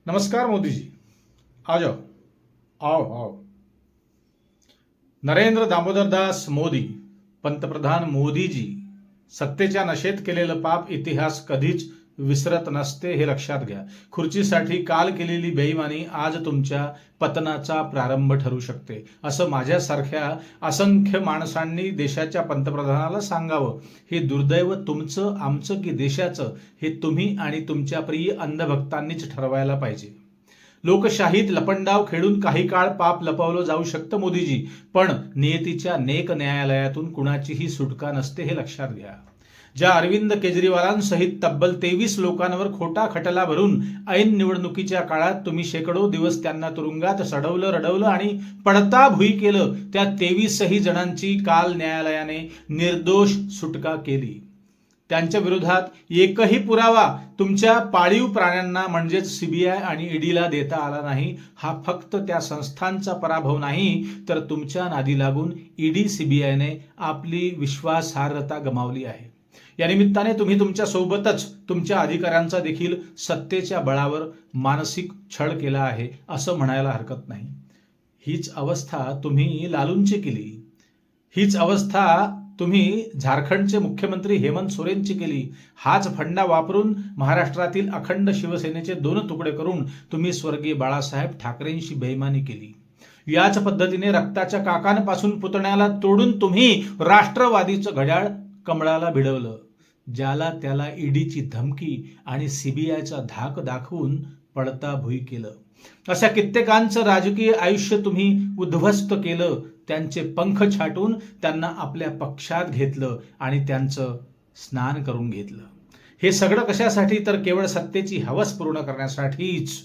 नमस्कार मोदी जी, आ जाओ, आओ आओ। नरेंद्र दामोदर दास मोदी, पंतप्रधान मोदी जी सत्तेच्या नशेत केलेलं पाप इतिहास कधीच विसरत नसते, हे लक्षात घ्या। खुर्चीसाठी काल केलेली बेईमानी आज तुमच्या पतनाचा प्रारंभ ठरू शकते, असं माझ्यासारख्या असंख्य माणसांनी देशाच्या पंतप्रधानाला सांगावं। हे दुर्दैव तुमचं, आमचं की देशाचं, हे तुम्ही आणि तुमच्या प्रिय अंधभक्तांनीच ठरवायला पाहिजे। लोकशाहीत लपंडाव खेळून काही काळ पाप लपवलं जाऊ शकतं मोदीजी, पण नियतीच्या नेक न्यायालयातून कुणाचीही सुटका नसते, हे लक्षात घ्या। ज्या अरविंद केजरीवालांसहित तब्बल 23 लोकांवर खोटा खटला भरून ऐन निवडणुकीच्या काळात तुम्ही शेकडो दिवस त्यांना तुरुंगात सडवलं, रडवलं आणि पडता भुई केलं, त्या 23 जणांची काल न्यायालयाने निर्दोष सुटका केली। त्यांच्या विरोधात एकही पुरावा तुमच्या पाळीव प्राण्यांना म्हणजेच सीबीआय आणि ईडीला देता आला नाही। हा फक्त त्या संस्थांचा पराभव नाही, तर तुमच्या नादी लागून ईडी सीबीआयने आपली विश्वासार्हता गमावली आहे। या निमित्ताने तुम्ही तुमच्या सोबतच तुमच्या अधिकाऱ्यांचा देखील सत्तेच्या बळावर मानसिक छळ केला आहे, असं म्हणायला हरकत नाही। हीच अवस्था तुम्ही लालूंची केली, हीच अवस्था तुम्ही झारखंडचे मुख्यमंत्री हेमंत सोरेनची केली। हाच फंडा वापरून महाराष्ट्रातील अखंड शिवसेनेचे 2 तुकडे करून तुम्ही स्वर्गीय बाळासाहेब ठाकरेंशी बेईमानी केली। याच पद्धतीने रक्ताच्या काकांपासून पुतण्याला तोडून तुम्ही राष्ट्रवादीचं घड्याळ कमळाला भिडवलं। ज्याला त्याला ईडीची धमकी आणि सीबीआयचा धाक दाखवून पडता भुई केलं। अशा कित्येकांचं राजकीय आयुष्य तुम्ही उद्ध्वस्त केलं, त्यांचे पंख छाटून त्यांना आपल्या पक्षात घेतलं आणि त्यांचं स्नान करून घेतलं। हे सगळं कशासाठी? तर केवळ सत्तेची हवस पूर्ण करण्यासाठीच।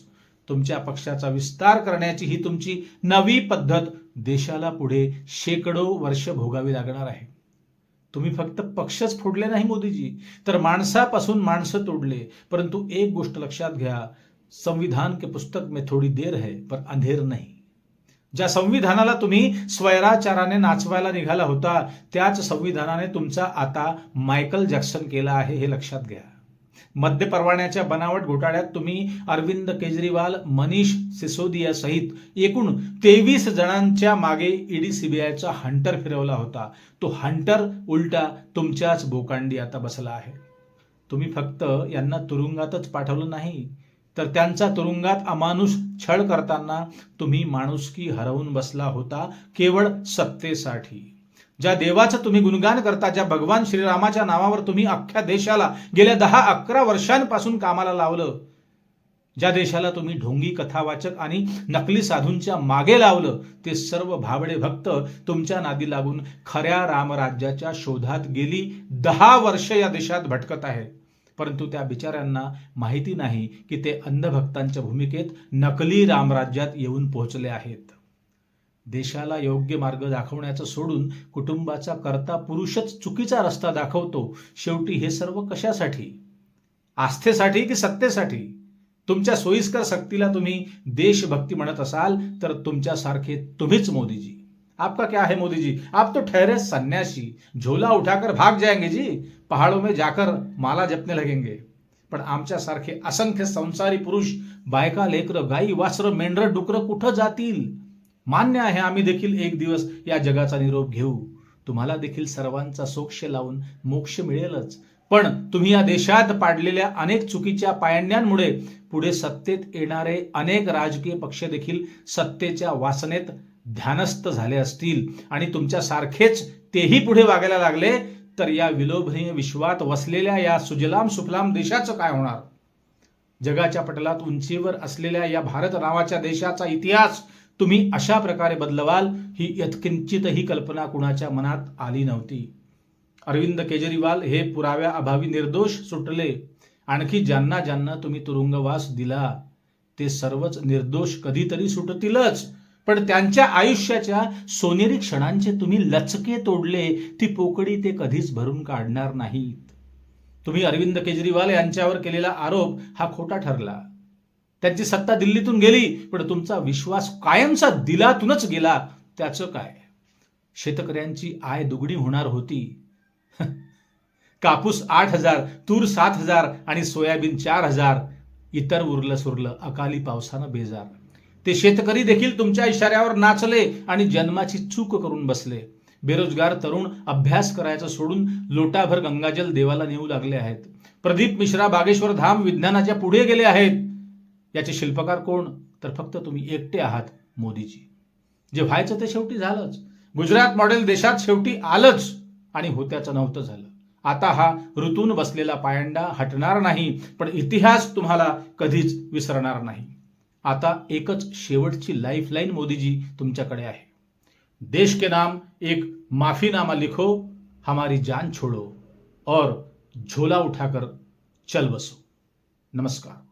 तुमच्या पक्षाचा विस्तार करण्याची ही तुमची नवी पद्धत देशाला पुढे शेकडो वर्ष भोगावी लागणार आहे। तुम्ही फक्त पक्षच फोडले नाही मोदीजी, तर माणसापासून माणसं तोडले। परंतु एक गोष्ट लक्षात घ्या, संविधान के पुस्तक में थोड़ी देर है पर अंधेर नहीं। ज्या संविधानाला तुम्ही स्वैराचाराने नाचवायला निघाला होता, त्याच संविधानाने तुमचा आता मायकल जॅक्सन केला आहे, हे लक्षात घ्या। मद्य परवान्याच्या बनावट घोटाळ्यात तुम्ही अरविंद केजरीवाल, मनीष सिसोदिया सहित एकूण 23 जणांच्या मागे ईडी सीबीआयचा हंटर फिरवला होता। तो हंटर उलटा तुमच्याच बोकांडी आता बसला आहे। तुम्ही फक्त यांना तुरुंगातच पाठवलं नाही, तर त्यांचा तुरुंगात अमानुष छळ करताना तुम्ही माणुसकी हरवून बसला होता, केवळ सत्तेसाठी। ज्या देवाचं तुम्ही गुणगान करता, ज्या भगवान श्रीरामाच्या नावावर तुम्ही अख्ख्या देशाला गेल्या 10-11 वर्षांपासून कामाला लावलं, ज्या देशाला तुम्ही ढोंगी कथावाचक आणि नकली साधूंच्या मागे लावलं, ते सर्व भाबडे भक्त तुमच्या नादी लागून खऱ्या रामराज्याच्या शोधात गेली 10 वर्ष या देशात भटकत आहेत। परंतु त्या बिचाऱ्यांना माहिती नाही की ते अंधभक्तांच्या भूमिकेत नकली रामराज्यात येऊन पोहोचले आहेत। देशाला योग्य मार्ग दाखवण्याचं सोडून कुटुंबाचा कर्ता पुरुषच चुकीचा रस्ता दाखवतो। शेवटी हे सर्व कशासाठी? आस्थेसाठी की सत्तेसाठी? तुमच्या सोयीस्कर शक्तीला तुम्ही देशभक्ती म्हणत असाल, तर तुमच्यासारखे तुम्हीच मोदीजी। आपका क्या है मोदी जी, आप तो ठहरे सन्यासी, झोला उठाकर भाग जाएंगे जी, पहाड़ों में जाकर माला जपने लगेंगे। पण आमच्यासारखे असंख्य संसारी पुरुष, बायका, लेकरं, गाई, वासरं, मेंढरं, डुकरं कुठं जातील? मान्य आहे, आम्ही देखील एक दिवस या जगाचा निरोप घेऊ। तुम्हाला देखील सर्वांचा सोक्ष लावून मोक्ष मिळेलच। पण तुम्ही या देशात पाडलेल्या अनेक चुकीच्या पायंड्यांमुळे पुढे सत्तेत येणारे अनेक राजकीय पक्ष देखील सत्तेच्या वासनेत ध्यानस्थ झाले असतील आणि तुमच्या सारखेच तेही पुढे वागायला लागले, तर या विलोभनीय विश्वात वसलेल्या या सुजलाम सुफलाम देशाचं काय होणार? जगाच्या पटलात उंचीवर असलेल्या या भारत नावाच्या देशाचा इतिहास तुम्ही अशा प्रकारे बदलवाल, ही यत्किंचितही कल्पना कुणाच्या मनात आली नव्हती। अरविंद केजरीवाल हे पुराव्या अभावी निर्दोष सुटले। आणखी ज्यांना ज्यांना तुम्ही तुरुंगवास दिला, ते सर्वच निर्दोष कधीतरी सुटतीलच, पण त्यांच्या आयुष्याच्या सोनेरी क्षणांचे तुम्ही लचके तोडले। ती पोकळी ते कधीच भरून काढणार नाहीत। तुम्ही अरविंद केजरीवाल यांच्यावर केलेला आरोप हा खोटा ठरला। त्यांची सत्ता दिल्लीतून गेली, पण तुमचा विश्वास कायमचा दिलातूनच गेला। त्याचं काय? शेतकऱ्यांची आय दुगणी होणार होती। कापूस 8,000, तूर 7,000 आणि सोयाबीन 4,000। इतर उरलं सुरलं अकाली पावसानं बेजार. ते शेतकरी देखील तुमच्या इशाऱ्यावर नाचले आणि जन्माची चूक करून बसले. बेरोजगार तरुण अभ्यास करायचं सोडून लोटाभर गंगाजल देवाला नेऊ लागले आहेत. प्रदीप मिश्रा बागेश्वर धाम विज्ञानाच्या पुढे गेले आहेत. याचे शिल्पकार कोण? तर फक्त तुम्ही एकटे आहात, मोदीजी. जे व्हायचं ते शेवटी झालंच. गुजरात मॉडेल देशात शेवटी आलंच आणि होत्याचं नव्हतं झालं. आता हा ऋतून बसलेला पायंडा हटणार नाही, पण इतिहास तुम्हाला कधीच विसरणार नाही. आता एकच शेवटची लाईफलाईन मोदीजी तुमच्याकडे आहे. देश के नाम एक माफीनामा लिखो, हमारी जान छोड़ो और झोला उठाकर चल बसो. नमस्कार.